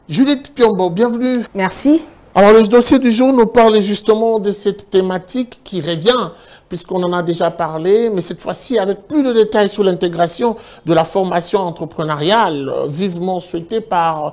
Judith Piombo, bienvenue. Merci. Alors, le dossier du jour nous parle justement de cette thématique qui revient, puisqu'on en a déjà parlé, mais cette fois-ci avec plus de détails sur l'intégration de la formation entrepreneuriale, vivement souhaitée par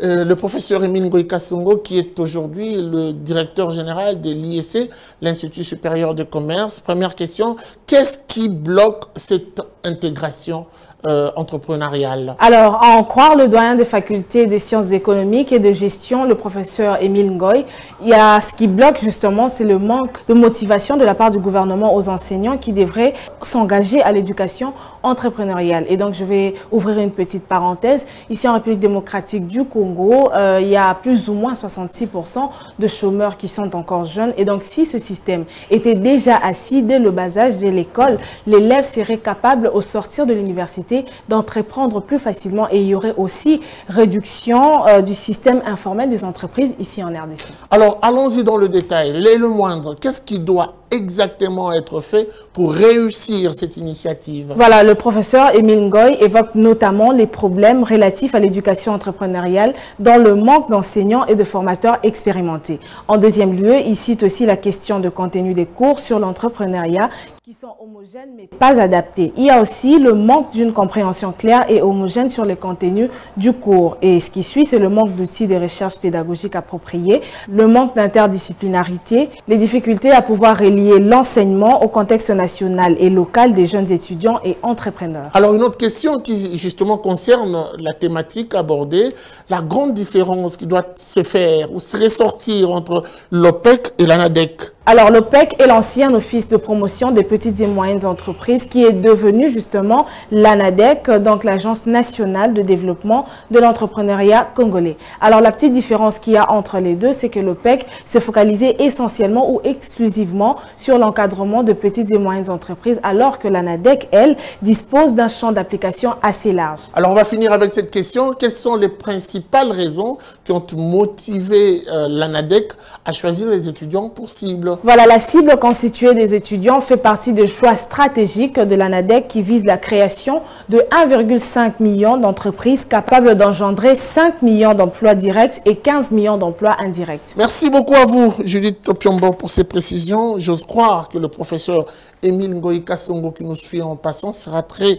le professeur Emile Ngoyi Kasongo, qui est aujourd'hui le directeur général de l'IEC, l'Institut supérieur de commerce. Première question, qu'est-ce qui bloque cette intégration entrepreneuriale? Alors, à en croire le doyen des facultés des sciences économiques et de gestion, le professeur Emile Ngoyi, il y a ce qui bloque justement, c'est le manque de motivation de la part du gouvernement aux enseignants qui devraient s'engager à l'éducation entrepreneuriale. Et donc, je vais ouvrir une petite parenthèse. Ici, en République démocratique du Congo, il y a plus ou moins 66% de chômeurs qui sont encore jeunes. Et donc, si ce système était déjà assis dès le bas âge de l'école, l'élève serait capable, au sortir de l'université, d'entreprendre plus facilement, et il y aurait aussi réduction du système informel des entreprises ici en RDC. Alors, allons-y dans le détail. Le moindre, qu'est-ce qui doit exactement être fait pour réussir cette initiative? Voilà, le professeur Emile Ngoyi évoque notamment les problèmes relatifs à l'éducation entrepreneuriale dans le manque d'enseignants et de formateurs expérimentés. En deuxième lieu, il cite aussi la question de contenu des cours sur l'entrepreneuriat qui sont homogènes mais pas adaptés. Il y a aussi le manque d'une compréhension claire et homogène sur les contenus du cours. Et ce qui suit, c'est le manque d'outils de recherche pédagogique appropriés, le manque d'interdisciplinarité, les difficultés à pouvoir relier l'enseignement au contexte national et local des jeunes étudiants et entrepreneurs. Alors, une autre question qui justement concerne la thématique abordée, la grande différence qui doit se faire ou se ressortir entre l'OPEC et l'ANADEC. Alors, l'OPEC est l'ancien office de promotion des petites et moyennes entreprises qui est devenu justement l'ANADEC, donc l'Agence nationale de développement de l'entrepreneuriat congolais. Alors, la petite différence qu'il y a entre les deux, c'est que l'OPEC se focalisait essentiellement ou exclusivement sur l'encadrement de petites et moyennes entreprises, alors que l'ANADEC, elle, dispose d'un champ d'application assez large. Alors, on va finir avec cette question. Quelles sont les principales raisons qui ont motivé l'ANADEC à choisir les étudiants pour cible? Voilà, la cible constituée des étudiants fait partie des choix stratégiques de l'ANADEC qui vise la création de 1,5 million d'entreprises capables d'engendrer 5 millions d'emplois directs et 15 millions d'emplois indirects. Merci beaucoup à vous, Judith Piombo, pour ces précisions. J'ose croire que le professeur Emile Ngoyi Kasongo, qui nous suit en passant, sera très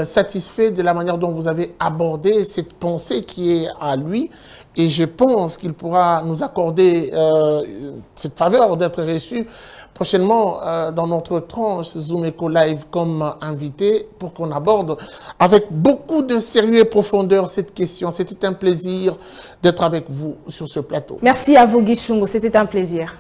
satisfait de la manière dont vous avez abordé cette pensée qui est à lui. Et je pense qu'il pourra nous accorder cette faveur d'être reçu prochainement dans notre tranche Zoom Eco Live comme invité pour qu'on aborde avec beaucoup de sérieux et profondeur cette question. C'était un plaisir d'être avec vous sur ce plateau. Merci à vous, Guy Chungo. C'était un plaisir.